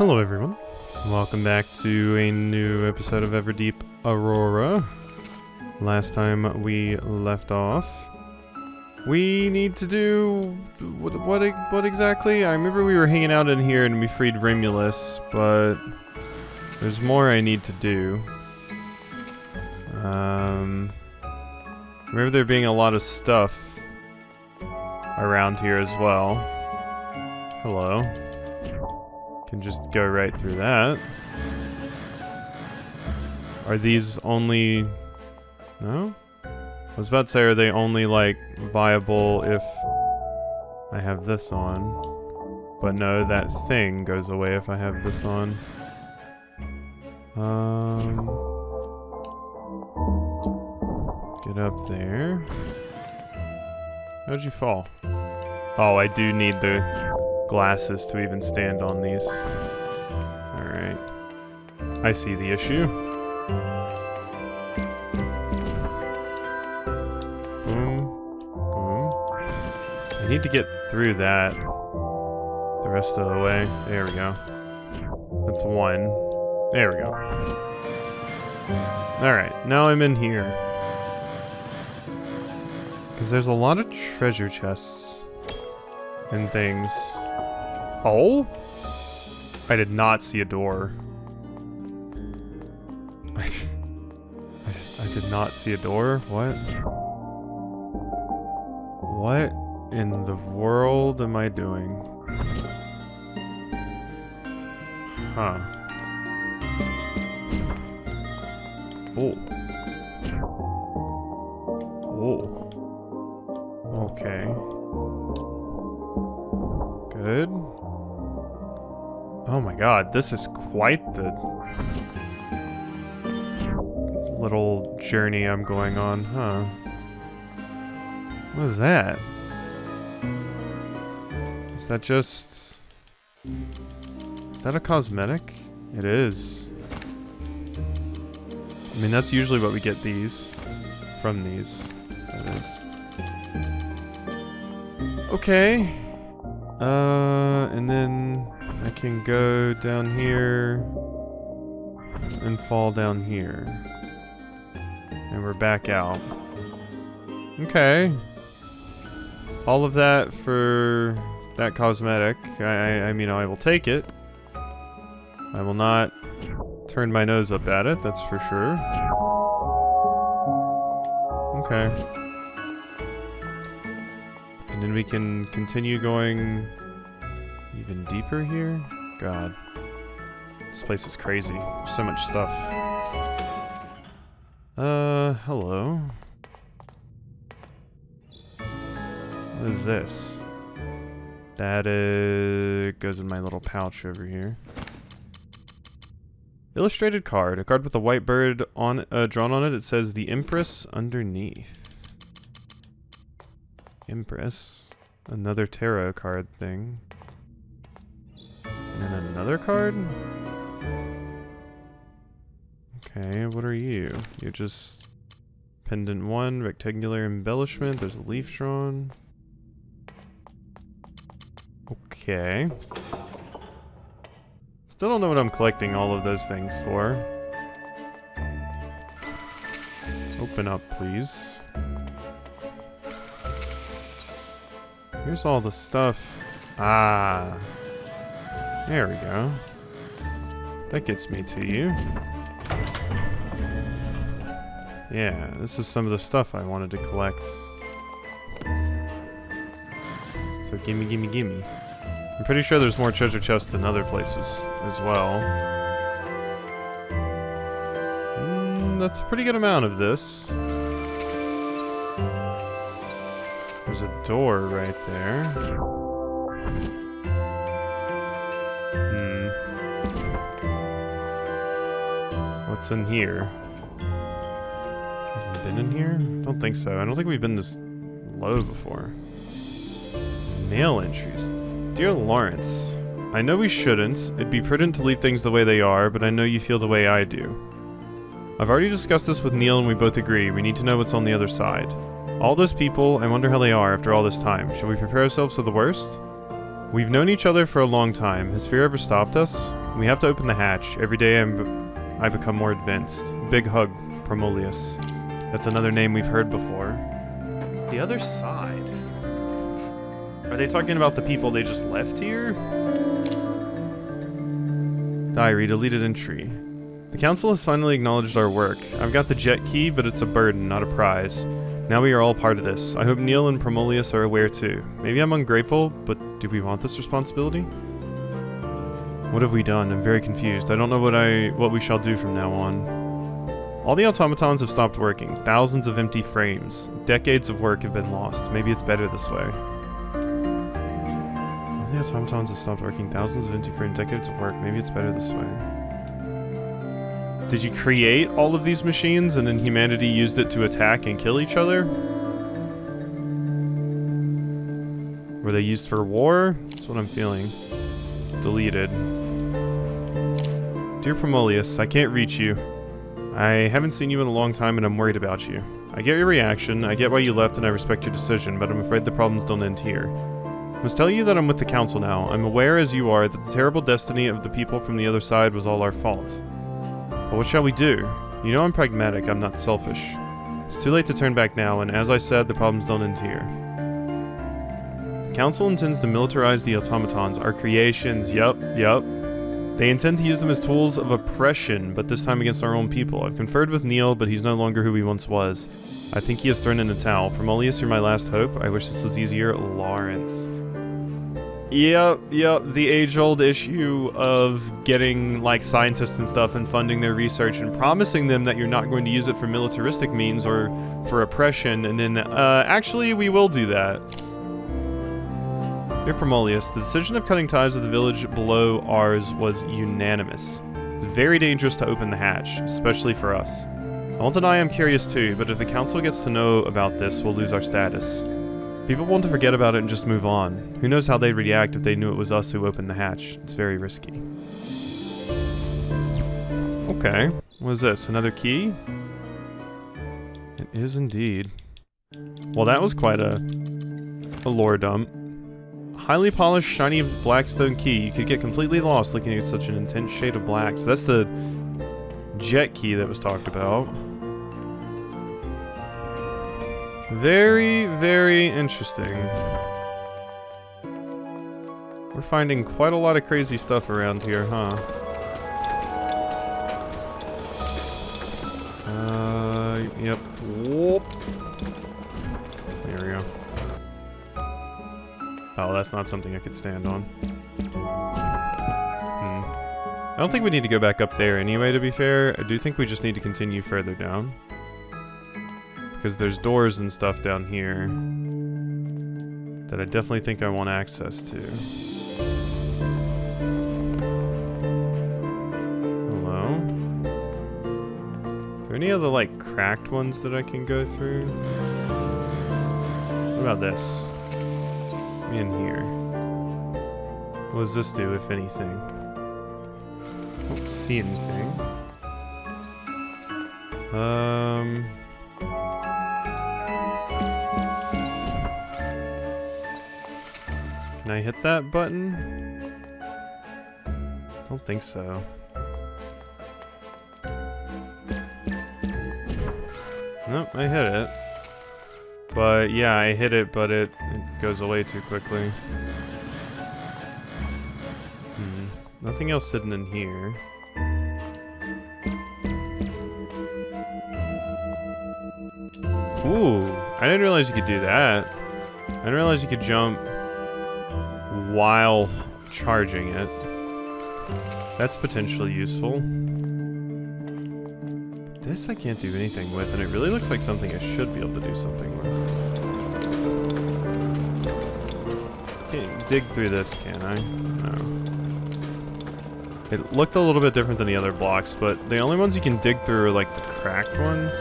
Hello everyone, welcome back to a new episode of Everdeep Aurora. Last time we left off, we need to do... what exactly? I remember we were hanging out in here and we freed Rimulus, but there's more I need to do. Remember there being a lot of stuff around here as well. Hello. Can just go right through that. Are these only... No? I was about to say, are they only, like, viable if I have this on? But no, that thing goes away if I have this on. Get up there. How'd you fall? Oh, I do need the glasses to even stand on these. Alright. I see the issue. Boom. Boom. I need to get through that the rest of the way. There we go. That's one. There we go. Alright, now I'm in here. Because there's a lot of treasure chests and things. Oh? I did not see a door. I did not see a door? What? What in the world am I doing? Huh. Oh. Oh. Okay. Good. Oh my god, this is quite the little journey I'm going on, huh? What is that? Is that just... Is that a cosmetic? It is. I mean, that's usually what we get these. From these. That is. Okay. And then I can go down here and fall down here. And we're back out. Okay. All of that for that cosmetic. I mean, I will take it. I will not turn my nose up at it, that's for sure. Okay. And then we can continue going even deeper here? God. This place is crazy. There's so much stuff. Hello. What is this? That goes in my little pouch over here. Illustrated card. A card with a white bird on drawn on it. It says the Empress underneath. Empress. Another tarot card thing. And then another card? Okay, what are you? You're just... Pendant 1, rectangular embellishment. There's a leaf drawn. Okay. Still don't know what I'm collecting all of those things for. Open up, please. Here's all the stuff. Ah. There we go. That gets me to you. Yeah, this is some of the stuff I wanted to collect. So gimme, gimme, gimme. I'm pretty sure there's more treasure chests in other places as well. That's a pretty good amount of this. There's a door right there. What's in here? Have we been in here? Don't think so. I don't think we've been this low before. Mail entries. Dear Lawrence, I know we shouldn't. It'd be prudent to leave things the way they are, but I know you feel the way I do. I've already discussed this with Neil and we both agree. We need to know what's on the other side. All those people, I wonder how they are after all this time. Should we prepare ourselves for the worst? We've known each other for a long time. Has fear ever stopped us? We have to open the hatch. Every day I become more advanced. Big hug, Promolius. That's another name we've heard before. The other side? Are they talking about the people they just left here? Diary, deleted entry. The council has finally acknowledged our work. I've got the jet key, but it's a burden, not a prize. Now we are all part of this. I hope Neil and Promolius are aware too. Maybe I'm ungrateful, but do we want this responsibility? What have we done? I'm very confused. I don't know what we shall do from now on. All the automatons have stopped working. Thousands of empty frames. Decades of work have been lost. Maybe it's better this way. All the automatons have stopped working. Thousands of empty frames. Decades of work. Maybe it's better this way. Did you create all of these machines and then humanity used it to attack and kill each other? Were they used for war? That's what I'm feeling. Deleted. Dear Promolius, I can't reach you. I haven't seen you in a long time and I'm worried about you. I get your reaction, I get why you left and I respect your decision, but I'm afraid the problems don't end here. I must tell you that I'm with the council now. I'm aware, as you are, that the terrible destiny of the people from the other side was all our fault. But what shall we do? You know I'm pragmatic, I'm not selfish. It's too late to turn back now, and as I said, the problems don't end here. The council intends to militarize the automatons, our creations, yup. They intend to use them as tools of oppression, but this time against our own people. I've conferred with Neil, but he's no longer who he once was. I think he has thrown in a towel. Promolius, you're my last hope. I wish this was easier. Lawrence. Yep, the age-old issue of getting, like, scientists and stuff and funding their research and promising them that you're not going to use it for militaristic means or for oppression, and then, actually, we will do that. Dear Promolius, the decision of cutting ties with the village below ours was unanimous. It's very dangerous to open the hatch, especially for us. I won't deny I'm curious too, but if the council gets to know about this, we'll lose our status. People want to forget about it and just move on. Who knows how they'd react if they knew it was us who opened the hatch. It's very risky. Okay. What is this? Another key? It is indeed. Well, that was quite a lore dump. Highly polished, shiny blackstone key. You could get completely lost looking at such an intense shade of black. So that's the jet key that was talked about. Very, very interesting. We're finding quite a lot of crazy stuff around here, huh? Yep. Whoop. There we go. Oh, that's not something I could stand on. I don't think we need to go back up there anyway, to be fair. I do think we just need to continue further down. Because there's doors and stuff down here that I definitely think I want access to. Hello? Are there any other, like, cracked ones that I can go through? What about this? In here. What does this do, if anything? I don't see anything. Can I hit that button? Don't think so. Nope, I hit it. But yeah, I hit it, but it goes away too quickly. Nothing else hidden in here. Ooh, I didn't realize you could do that. I didn't realize you could jump while charging it. That's potentially useful. This I can't do anything with, and it really looks like something I should be able to do something with. Can't dig through this, can I? No. It looked a little bit different than the other blocks, but the only ones you can dig through are like the cracked ones.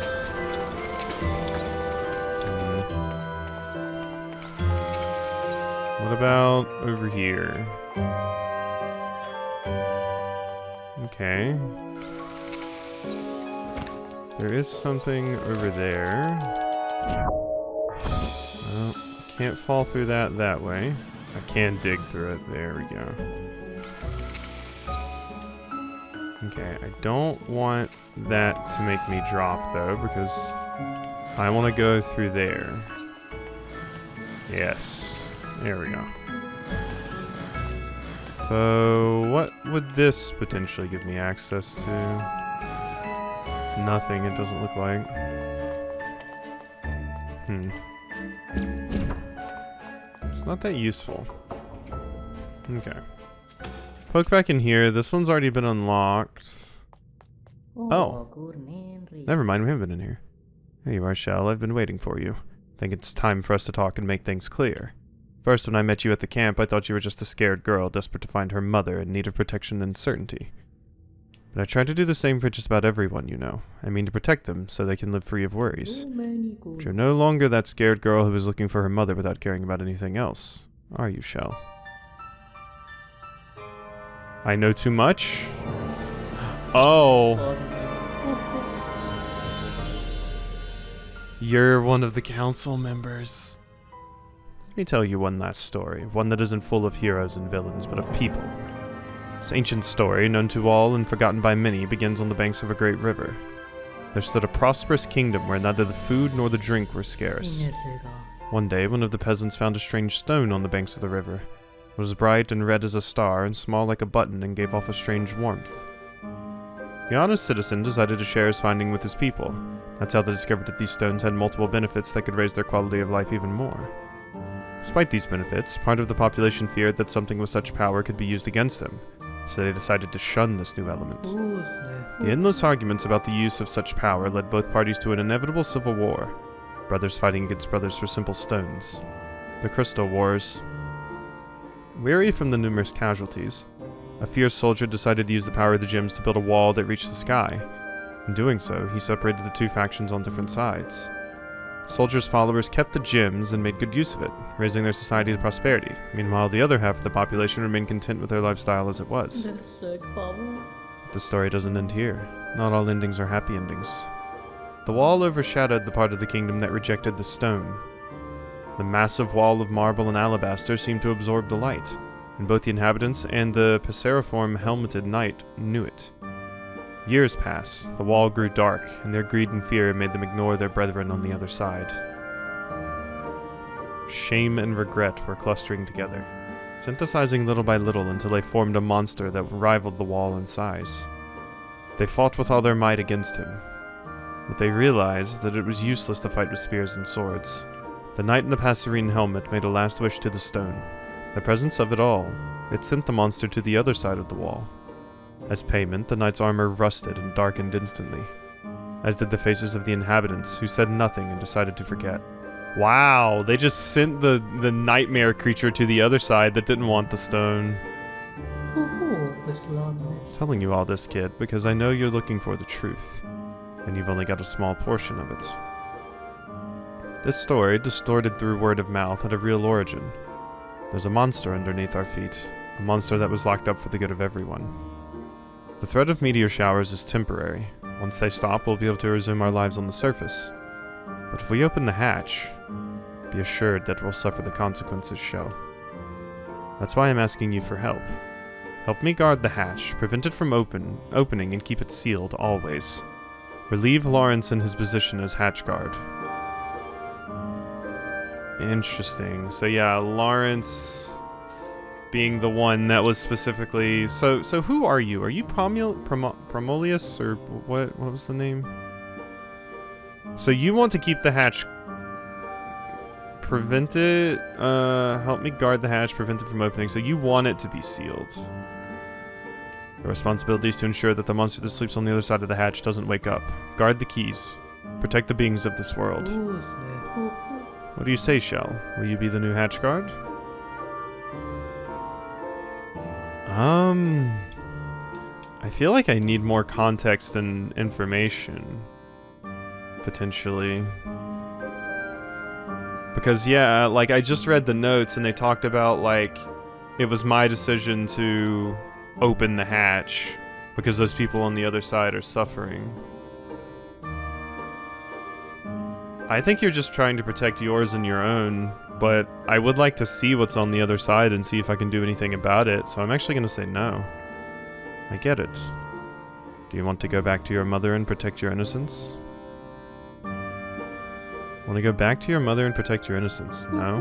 What about over here? Okay. There is something over there. Well, can't fall through that way. I can dig through it. There we go. Okay, I don't want that to make me drop, though, because I want to go through there. Yes. There we go. So, what would this potentially give me access to? Nothing, it doesn't look like. It's not that useful. Okay. Poke back in here. This one's already been unlocked. Oh. Never mind, we haven't been in here. Here you are, Shell. I've been waiting for you. Think it's time for us to talk and make things clear. First, when I met you at the camp, I thought you were just a scared girl, desperate to find her mother in need of protection and certainty. But I try to do the same for just about everyone you know. I mean to protect them, so they can live free of worries. But you're no longer that scared girl who is looking for her mother without caring about anything else. Are you, Shell? I know too much? Oh. You're one of the council members. Let me tell you one last story, one that isn't full of heroes and villains, but of people. This ancient story, known to all and forgotten by many, begins on the banks of a great river. There stood a prosperous kingdom where neither the food nor the drink were scarce. One day, one of the peasants found a strange stone on the banks of the river. It was bright and red as a star and small like a button and gave off a strange warmth. The honest citizen decided to share his finding with his people. That's how they discovered that these stones had multiple benefits that could raise their quality of life even more. Despite these benefits, part of the population feared that something with such power could be used against them, so they decided to shun this new element. The endless arguments about the use of such power led both parties to an inevitable civil war, brothers fighting against brothers for simple stones. The Crystal Wars. Weary from the numerous casualties, a fierce soldier decided to use the power of the gems to build a wall that reached the sky. In doing so, he separated the two factions on different sides. The soldier's followers kept the gems and made good use of it, raising their society to prosperity. Meanwhile, the other half of the population remained content with their lifestyle as it was. But the story doesn't end here. Not all endings are happy endings. The wall overshadowed the part of the kingdom that rejected the stone. The massive wall of marble and alabaster seemed to absorb the light, and both the inhabitants and the Passeriform helmeted knight knew it. Years passed, the wall grew dark, and their greed and fear made them ignore their brethren on the other side. Shame and regret were clustering together, synthesizing little by little until they formed a monster that rivaled the wall in size. They fought with all their might against him, but they realized that it was useless to fight with spears and swords. The knight in the Passerine helmet made a last wish to the stone. The presence of it all, it sent the monster to the other side of the wall. As payment, the knight's armor rusted and darkened instantly, as did the faces of the inhabitants, who said nothing and decided to forget. Wow, they just sent the nightmare creature to the other side that didn't want the stone. Telling you all this, kid, because I know you're looking for the truth, and you've only got a small portion of it. This story, distorted through word of mouth, had a real origin. There's a monster underneath our feet, a monster that was locked up for the good of everyone. The threat of meteor showers is temporary. Once they stop, we'll be able to resume our lives on the surface. But if we open the hatch, be assured that we'll suffer the consequences, Shell. That's why I'm asking you for help. Help me guard the hatch, prevent it from opening, and keep it sealed, always. Relieve Lawrence in his position as hatch guard. Interesting. So yeah, Lawrence being the one that was specifically... So who are you? Are you Promolius, or what was the name? So you want to keep the hatch... Prevent it... help me guard the hatch, prevent it from opening. So you want it to be sealed. The responsibility is to ensure that the monster that sleeps on the other side of the hatch doesn't wake up. Guard the keys. Protect the beings of this world. What do you say, Shell? Will you be the new hatch guard? I feel like I need more context and information. Potentially. Because, yeah, like, I just read the notes and they talked about, like, it was my decision to open the hatch because those people on the other side are suffering. I think you're just trying to protect yours and your own, but I would like to see what's on the other side and see if I can do anything about it, so I'm actually going to say no. I get it. Do you want to go back to your mother and protect your innocence? Want to go back to your mother and protect your innocence? No?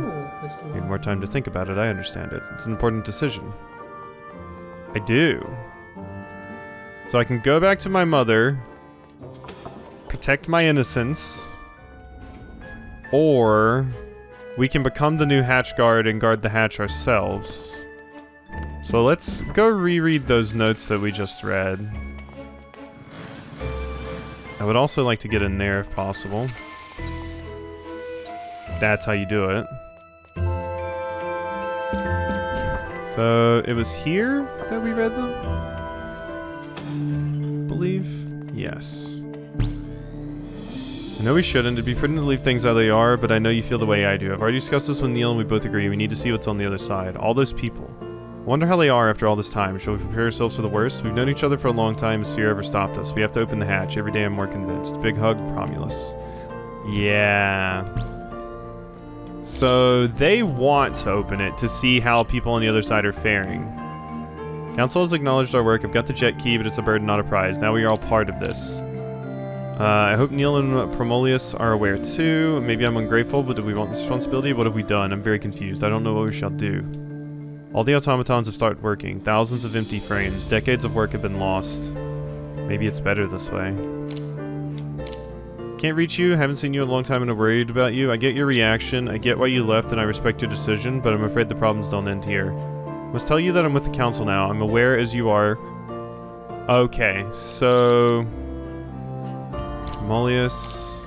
Need more time to think about it, I understand it. It's an important decision. I do. So I can go back to my mother, protect my innocence, or we can become the new hatch guard and guard the hatch ourselves. So let's go reread those notes that we just read. I would also like to get in there if possible. That's how you do it. So it was here that we read them? I believe? Yes. I know we shouldn't. It'd be prudent to leave things how they are, but I know you feel the way I do. I've already discussed this with Neil and we both agree. We need to see what's on the other side. All those people. I wonder how they are after all this time. Shall we prepare ourselves for the worst? We've known each other for a long time. Has fear ever stopped us? We have to open the hatch. Every day I'm more convinced. Big hug, Romulus. Yeah. So they want to open it to see how people on the other side are faring. Council has acknowledged our work. I've got the jet key, but it's a burden, not a prize. Now we are all part of this. I hope Neil and Promolius are aware too. Maybe I'm ungrateful, but do we want this responsibility? What have we done? I'm very confused. I don't know what we shall do. All the automatons have started working. Thousands of empty frames. Decades of work have been lost. Maybe it's better this way. Can't reach you. Haven't seen you in a long time and I'm worried about you. I get your reaction. I get why you left and I respect your decision, but I'm afraid the problems don't end here. I must tell you that I'm with the council now. I'm aware as you are. Okay, so... Mollius.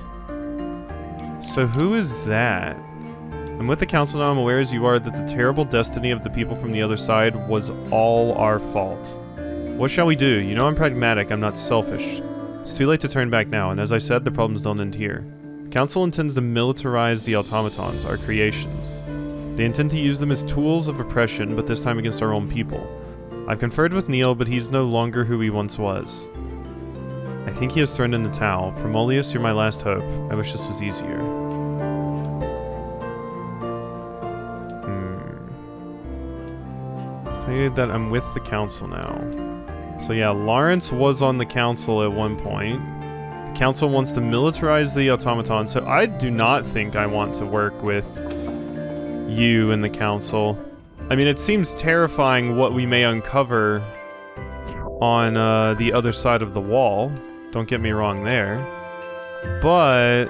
So who is that? I'm with the council now. I'm aware as you are that the terrible destiny of the people from the other side was all our fault. What shall we do? You know I'm pragmatic. I'm not selfish. It's too late to turn back now, and as I said, the problems don't end here. The council intends to militarize the automatons, our creations. They intend to use them as tools of oppression, but this time against our own people. I've conferred with Neil, but he's no longer who he once was. I think he has thrown in the towel. Promolius, you're my last hope. I wish this was easier. Say that I'm with the council now. So yeah, Lawrence was on the council at one point. The council wants to militarize the automaton, so I do not think I want to work with you and the council. I mean, it seems terrifying what we may uncover on the other side of the wall. Don't get me wrong there. But...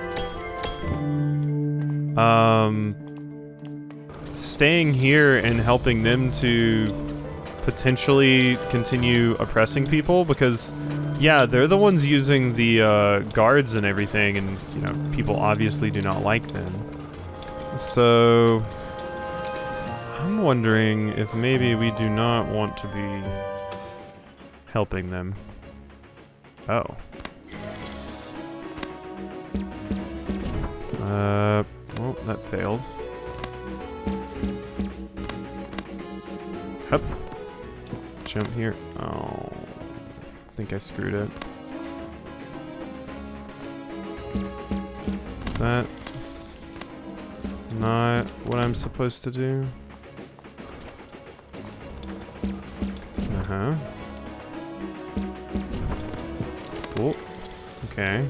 staying here and helping them to potentially continue oppressing people, because yeah, they're the ones using the guards and everything, and you know, people obviously do not like them. So I'm wondering if maybe we do not want to be helping them. Oh. Well, that failed. Hup. Jump here. Oh, I think I screwed it. Is that not what I'm supposed to do? Uh-huh. Oh, okay.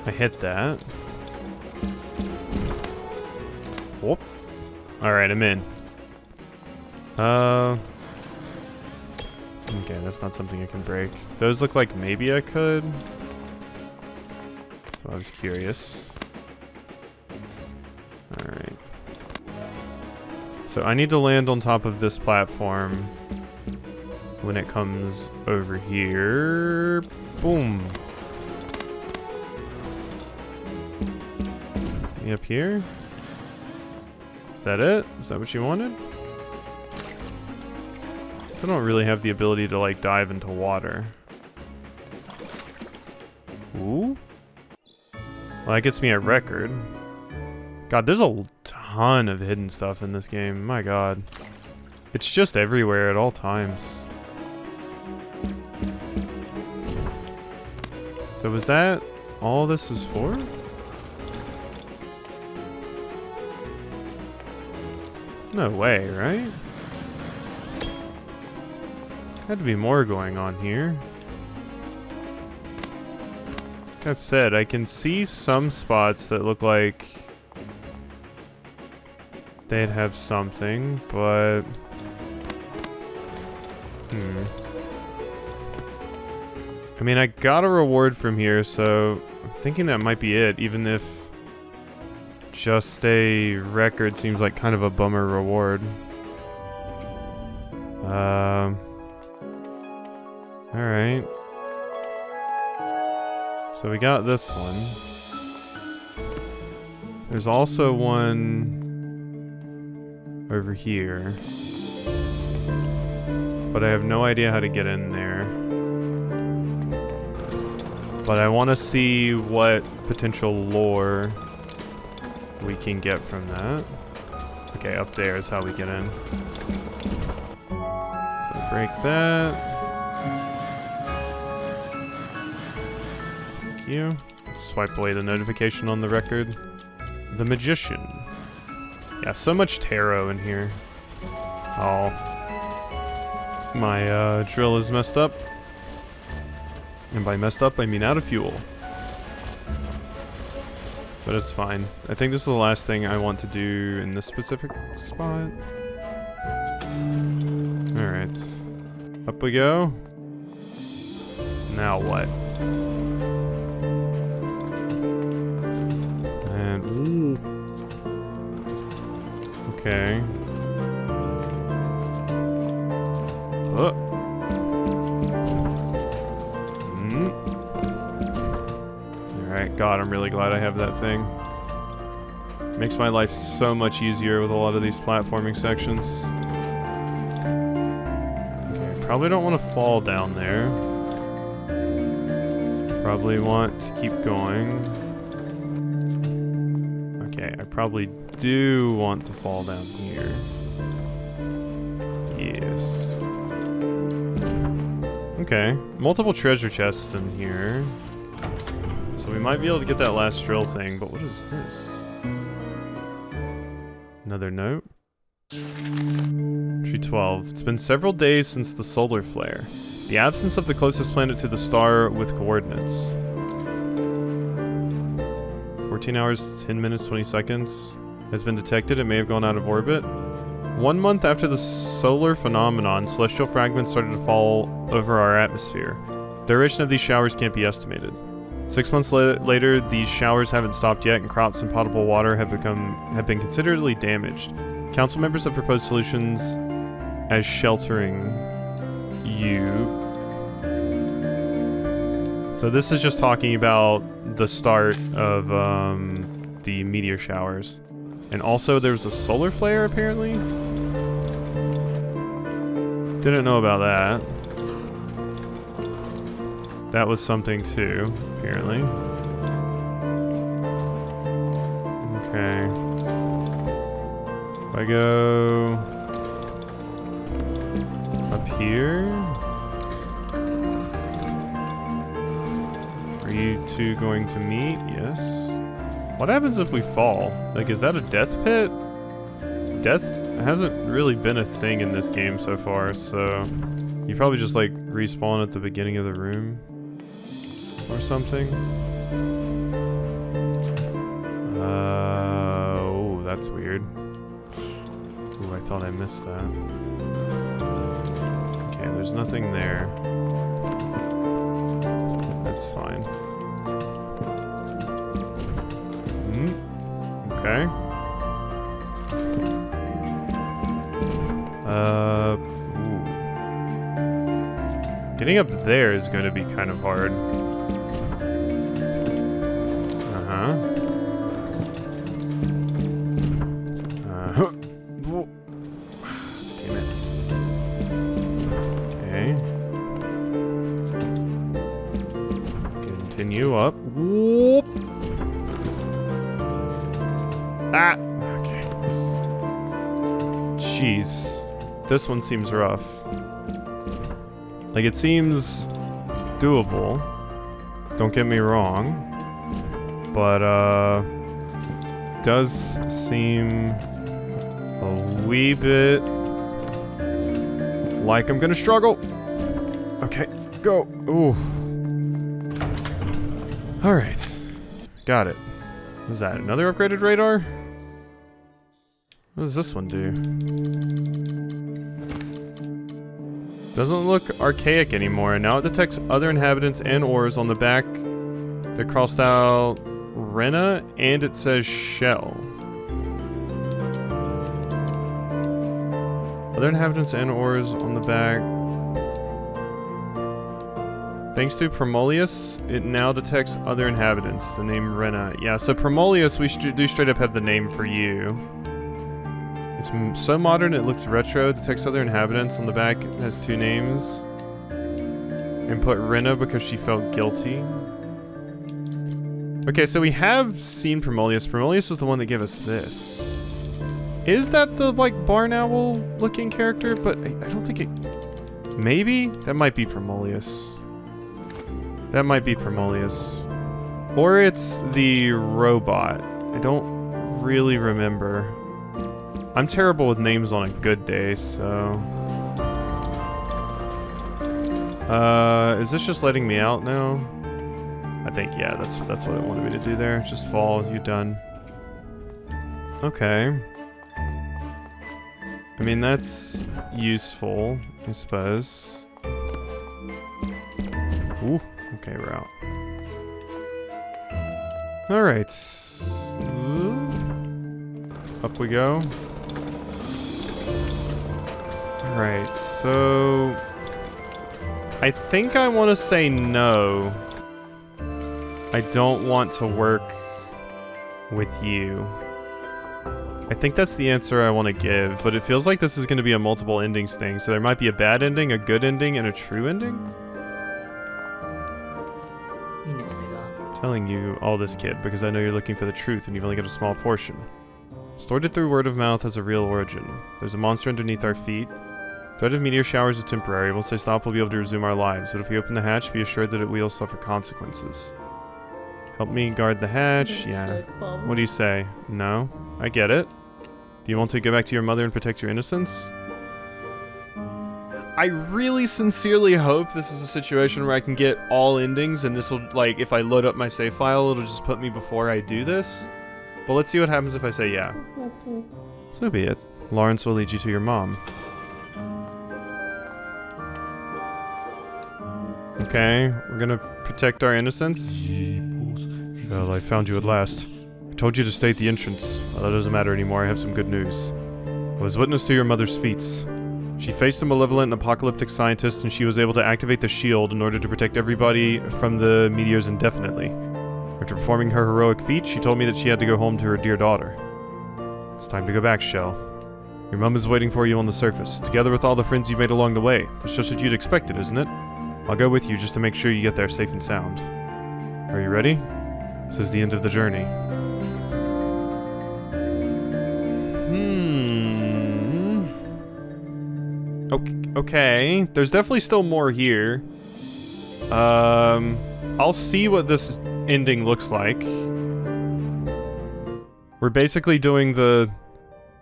I hit that. Whoop. Alright, I'm in. Okay, that's not something I can break. Those look like maybe I could. So I was curious. Alright. So I need to land on top of this platform when it comes over here. Boom. Me up here? Is that it? Is that what you wanted? Still don't really have the ability to like dive into water. Ooh. Well, that gets me a record. God, there's a ton of hidden stuff in this game. My God. It's just everywhere at all times. So was that all this is for? No way, right? Had to be more going on here. Like I've said, I can see some spots that look like they'd have something, but... I mean, I got a reward from here, so I'm thinking that might be it, even if just a record seems like kind of a bummer reward. Alright. So we got this one. There's also one over here. But I have no idea how to get in there. But I want to see what potential lore we can get from that. Okay, up there is how we get in. So break that. Thank you. Swipe away the notification on the record. The Magician. Yeah, so much tarot in here. Oh. My drill is messed up. And by messed up, I mean out of fuel. But it's fine. I think this is the last thing I want to do in this specific spot. Alright. Up we go. Now what? And... ooh. Okay. Oh. Alright, God, I'm really glad I have that thing. Makes my life so much easier with a lot of these platforming sections. Okay, probably don't want to fall down there. Probably want to keep going. Okay, I probably do want to fall down here. Yes. Okay, multiple treasure chests in here. So we might be able to get that last drill thing, but what is this? Another note? Tree 12. It's been several days since the solar flare. The absence of the closest planet to the star with coordinates. 14 hours, 10 minutes, 20 seconds has been detected. It may have gone out of orbit. 1 month after the solar phenomenon, celestial fragments started to fall over our atmosphere. The duration of these showers can't be estimated. 6 months later, these showers haven't stopped yet, and crops and potable water have been considerably damaged. Council members have proposed solutions as sheltering you. So this is just talking about the start of the meteor showers. And also there's a solar flare, apparently? Didn't know about that. That was something too, apparently. Okay. If I go up here? Are you two going to meet? Yes. What happens if we fall? Like, is that a death pit? Death hasn't really been a thing in this game so far, so you probably just like respawn at the beginning of the room or something. Oh, that's weird. Ooh, I thought I missed that. Okay, there's nothing there. That's fine. Okay. Ooh. Getting up there is going to be kind of hard. Damn it. Okay. Continue up. Whoop. Ah! Okay. Jeez. This one seems rough. Like, it seems doable. Don't get me wrong. But, does seem a wee bit like I'm gonna struggle. Okay, go. Ooh. Alright. Got it. What is that? Another upgraded radar? What does this one do? Doesn't look archaic anymore. Now it detects other inhabitants and ores on the back. They crossed out Rena, and it says Shell. Other inhabitants and ores on the back. Thanks to Promolius, it now detects other inhabitants. The name Rena. Yeah, so Promolius, we do straight up have the name for you. It's so modern it looks retro. Detects other inhabitants. On the back it has 2 names. And put Rena because she felt guilty. Okay, so we have seen Promolius. Promolius is the one that gave us this. Is that the, like, barn owl looking character? But I don't think it... Maybe? That might be Promolius. That might be Promolius. Or it's the robot. I don't really remember. I'm terrible with names on a good day, so... is this just letting me out now? I think, yeah, that's what it wanted me to do there. Just fall, you done. Okay. I mean, that's useful, I suppose. Ooh, okay, we're out. Alright. Up we go. Alright, so... I think I want to say no. I don't want to work with you. I think that's the answer I want to give, but it feels like this is going to be a multiple endings thing, so there might be a bad ending, a good ending, and a true ending? I'm telling you all this, kid, because I know you're looking for the truth and you've only got a small portion. Stored it through word of mouth has a real origin. There's a monster underneath our feet. Threat of meteor showers is temporary. Once they stop, we'll be able to resume our lives, but if we open the hatch, be assured that it will suffer consequences. Help me guard the hatch? Yeah. What do you say? No? I get it. Do you want to go back to your mother and protect your innocence? I really sincerely hope this is a situation where I can get all endings, and this will, like, if I load up my save file, it'll just put me before I do this. But let's see what happens if I say yeah. So be it. Lawrence will lead you to your mom. Okay, we're gonna protect our innocence. Well, I found you at last. I told you to stay at the entrance. Well, that doesn't matter anymore. I have some good news. I was witness to your mother's feats. She faced a malevolent and apocalyptic scientist, and she was able to activate the shield in order to protect everybody from the meteors indefinitely. After performing her heroic feat, she told me that she had to go home to her dear daughter. It's time to go back, Shell. Your mom is waiting for you on the surface, together with all the friends you made along the way. That's just what you'd expected, isn't it? I'll go with you just to make sure you get there safe and sound. Are you ready? This is the end of the journey. Okay. There's definitely still more here. I'll see what this ending looks like. We're basically doing the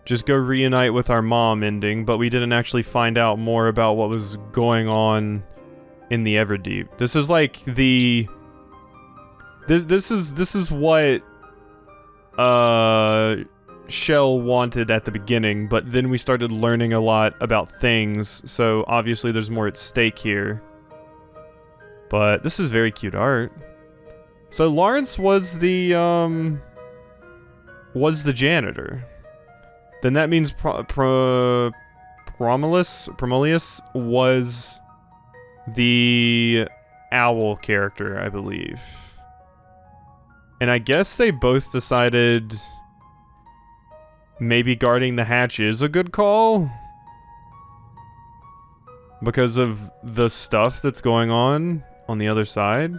just go reunite with our mom ending, but we didn't actually find out more about what was going on in the Everdeep. This is like the... This is what Shell wanted at the beginning, but then we started learning a lot about things, so obviously there's more at stake here. But this is very cute art. So Lawrence was the janitor. Then that means Promolius was the owl character, I believe. And I guess they both decided maybe guarding the hatch is a good call because of the stuff that's going on the other side.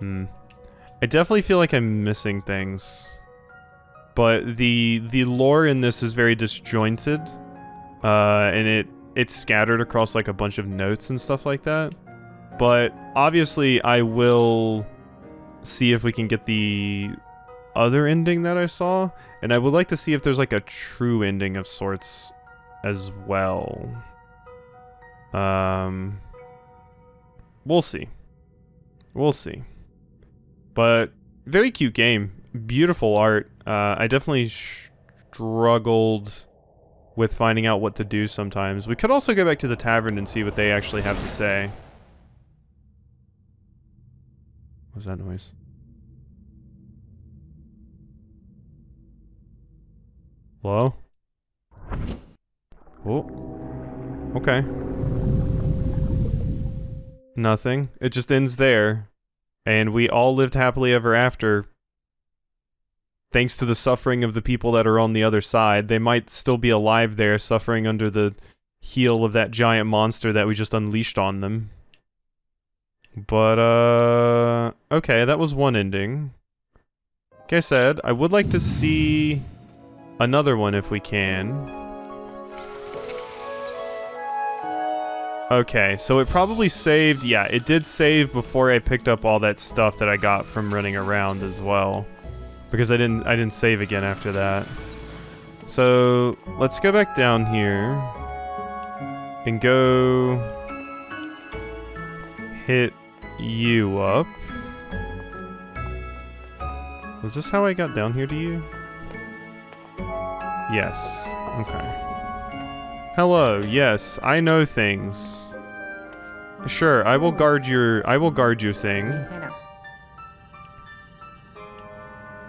I definitely feel like I'm missing things. But the lore in this is very disjointed. And it's scattered across like a bunch of notes and stuff like that. But obviously I will see if we can get the other ending that I saw. And I would like to see if there's like a true ending of sorts as well. We'll see. We'll see. But very cute game. Beautiful art. I definitely struggled with finding out what to do sometimes. We could also go back to the tavern and see what they actually have to say. What's that noise? Hello? Oh. Okay. Nothing. It just ends there. And we all lived happily ever after. Thanks to the suffering of the people that are on the other side. They might still be alive there, suffering under the heel of that giant monster that we just unleashed on them. But, okay, that was one ending. Like I said, I would like to see another one if we can. Okay, so it probably saved, yeah, it did save before I picked up all that stuff that I got from running around as well. Because I didn't save again after that. So, let's go back down here and go hit you up. Was this how I got down here to you? Yes. Okay. Hello. Yes, I know things. Sure, I will guard your thing.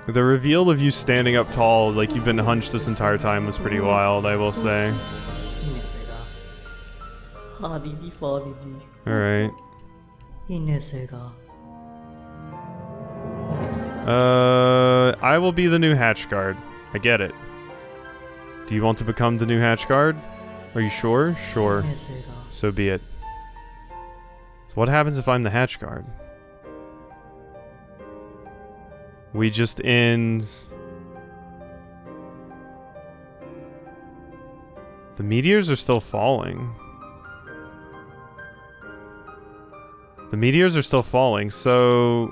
The reveal of you standing up tall, like you've been hunched this entire time, was pretty wild, I will say. Alright. I will be the new hatch guard. I get it. Do you want to become the new hatch guard? Are you sure? Sure. So be it. So what happens if I'm the hatch guard? We just end... The meteors are still falling. The meteors are still falling, so...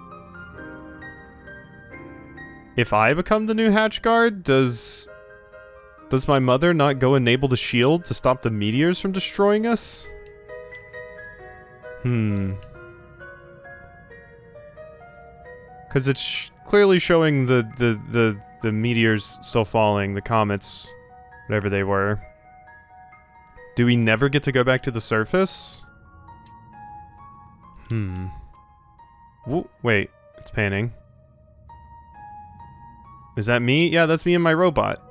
If I become the new hatch guard, does my mother not go enable the shield to stop the meteors from destroying us? Because it's clearly showing the meteors still falling, the comets, whatever they were. Do we never get to go back to the surface? Wait, it's panning. Is that me? Yeah, that's me and my robot.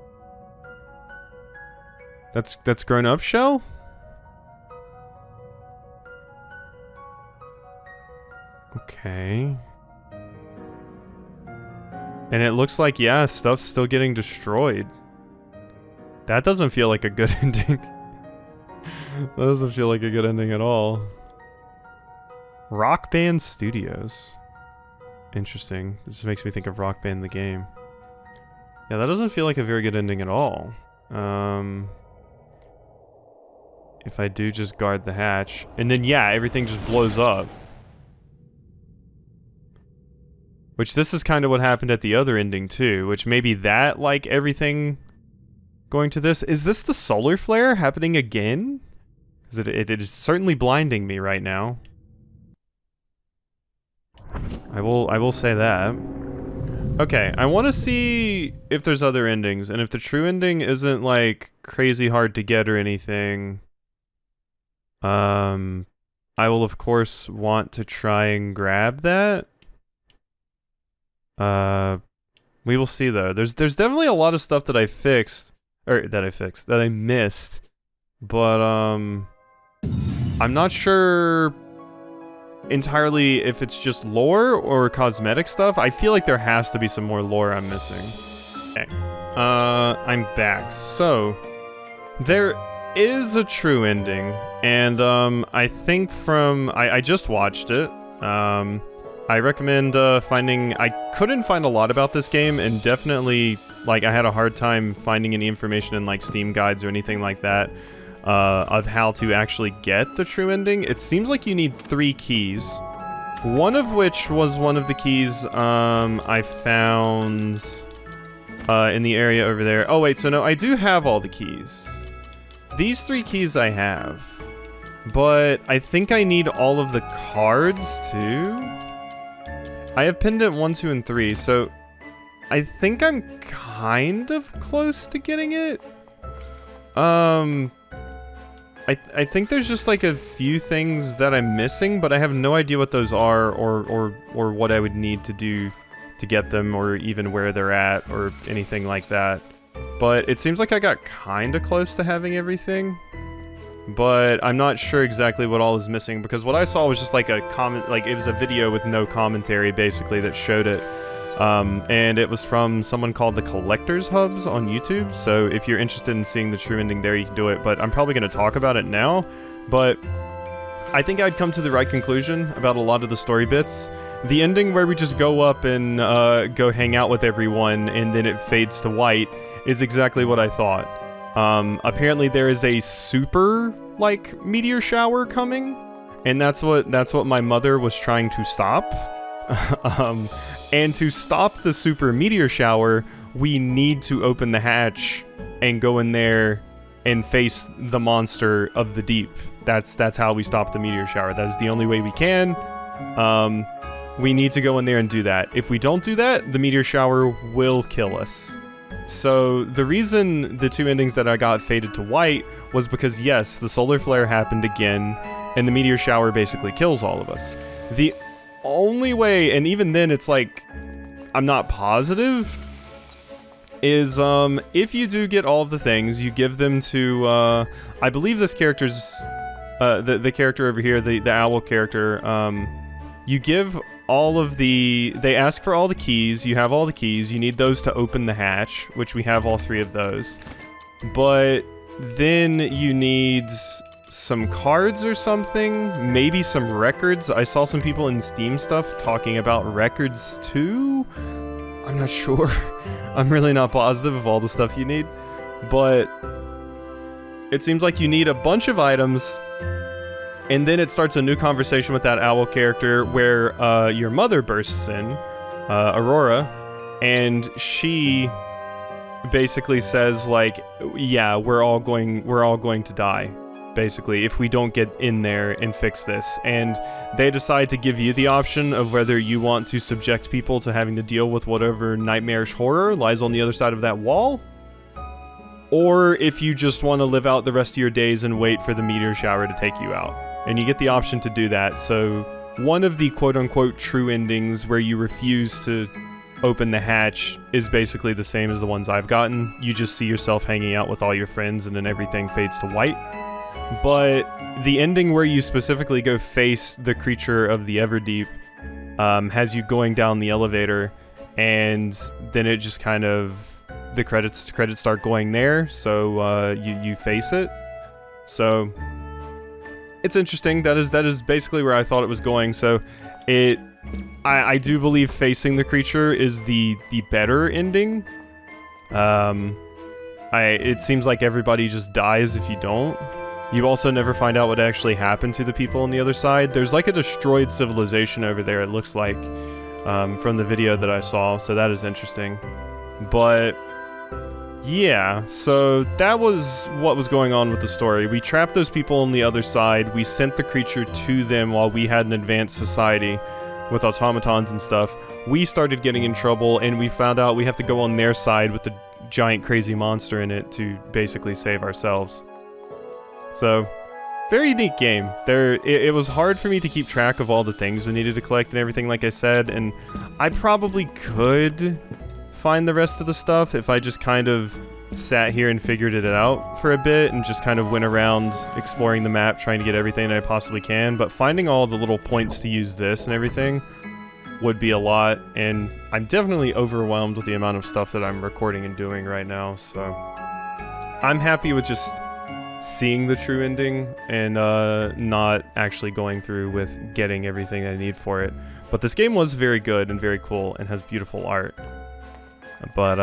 That's grown up, Shell? Okay. And it looks like, yeah, stuff's still getting destroyed. That doesn't feel like a good ending. That doesn't feel like a good ending at all. Rock Band Studios. Interesting. This makes me think of Rock Band the game. Yeah, that doesn't feel like a very good ending at all. If I do just guard the hatch. And then, yeah, everything just blows up. Which this is kind of what happened at the other ending, too. Which maybe that, like, everything going to this. Is this the solar flare happening again? Because it is certainly blinding me right now. I will say that. Okay, I want to see if there's other endings, and if the true ending isn't, like, crazy hard to get or anything, I will, of course, want to try and grab that. We will see, though. There's definitely a lot of stuff that I missed, but, I'm not sure entirely if it's just lore or cosmetic stuff. I feel like there has to be some more lore I'm missing. Okay. I'm back. So, there is a true ending, and, I think I just watched it. I recommend, I couldn't find a lot about this game, and definitely, like, I had a hard time finding any information in, like, Steam guides or anything like that. Of how to actually get the true ending. It seems like you need 3 keys. One of which was one of the keys I found in the area over there. Oh wait, so no, I do have all the keys. These 3 keys I have. But I think I need all of the cards, too? I have pendant 1, 2, and 3, so I think I'm kind of close to getting it. I think there's just like a few things that I'm missing, but I have no idea what those are or what I would need to do to get them, or even where they're at or anything like that. But it seems like I got kinda close to having everything, but I'm not sure exactly what all is missing, because what I saw was just like a comment, like it was a video with no commentary basically that showed it. And it was from someone called the Collector's Hubs on YouTube, so if you're interested in seeing the true ending there, you can do it, but I'm probably going to talk about it now. But I think I'd come to the right conclusion about a lot of the story bits. The ending where we just go up and go hang out with everyone and then it fades to white is exactly what I thought. Apparently there is a super, like, meteor shower coming, and that's what my mother was trying to stop. And to stop the super meteor shower, we need to open the hatch and go in there and face the monster of the deep. That's how we stop the meteor shower. That is the only way we can. We need to go in there and do that. If we don't do that, the meteor shower will kill us. So the reason the two endings that I got faded to white was because, yes, the solar flare happened again, and the meteor shower basically kills all of us. The only way, and even then it's like, I'm not positive, is if you do get all of the things, you give them to, I believe this character's, the character over here, the owl character, you give all of the, they ask for all the keys, you have all the keys, you need those to open the hatch, which we have all 3 of those, but then you need some cards or something, maybe some records. I saw some people in Steam stuff talking about records too. I'm not sure. I'm really not positive of all the stuff you need, but it seems like you need a bunch of items, and then it starts a new conversation with that owl character where your mother bursts in, Aurora, and she basically says like, yeah, we're all going to die, basically, if we don't get in there and fix this. And they decide to give you the option of whether you want to subject people to having to deal with whatever nightmarish horror lies on the other side of that wall, or if you just want to live out the rest of your days and wait for the meteor shower to take you out. And you get the option to do that. So one of the quote-unquote true endings where you refuse to open the hatch is basically the same as the ones I've gotten. You just see yourself hanging out with all your friends and then everything fades to white. But the ending where you specifically go face the creature of the Everdeep has you going down the elevator, and then it just kind of, the credits start going there, so you face it. So it's interesting. That is basically where I thought it was going. So I do believe facing the creature is the better ending. It seems like everybody just dies if you don't. You also never find out what actually happened to the people on the other side. There's like a destroyed civilization over there, it looks like, from the video that I saw, so that is interesting. But yeah, so that was what was going on with the story. We trapped those people on the other side, we sent the creature to them while we had an advanced society with automatons and stuff. We started getting in trouble, and we found out we have to go on their side with the giant crazy monster in it to basically save ourselves. So, very unique game. It was hard for me to keep track of all the things we needed to collect and everything, like I said, and I probably could find the rest of the stuff if I just kind of sat here and figured it out for a bit and just kind of went around exploring the map trying to get everything that I possibly can, but finding all the little points to use this and everything would be a lot, and I'm definitely overwhelmed with the amount of stuff that I'm recording and doing right now, so I'm happy with just seeing the true ending and not actually going through with getting everything I need for it. But this game was very good and very cool and has beautiful art. But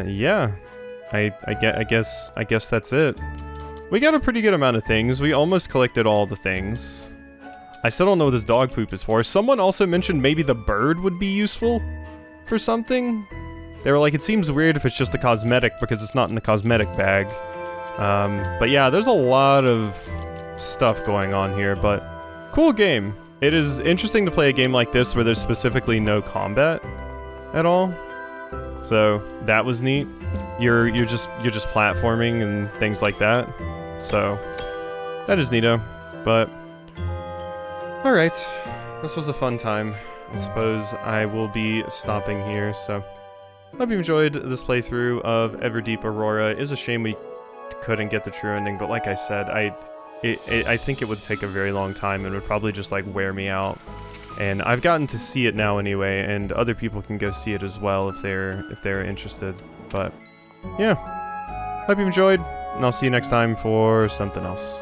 yeah, I guess that's it. We got a pretty good amount of things. We almost collected all the things. I still don't know what this dog poop is for. Someone also mentioned maybe the bird would be useful for something. They were like, it seems weird if it's just a cosmetic because it's not in the cosmetic bag. But yeah, there's a lot of stuff going on here, but cool game. It is interesting to play a game like this where there's specifically no combat at all. So that was neat. You're just platforming and things like that. So that is neato. But all right, this was a fun time. I suppose I will be stopping here. So hope you enjoyed this playthrough of Everdeep Aurora. It is a shame we couldn't get the true ending, but like I said, I think it would take a very long time and would probably just like wear me out. And I've gotten to see it now anyway, and other people can go see it as well if they're interested. But yeah, hope you enjoyed, and I'll see you next time for something else.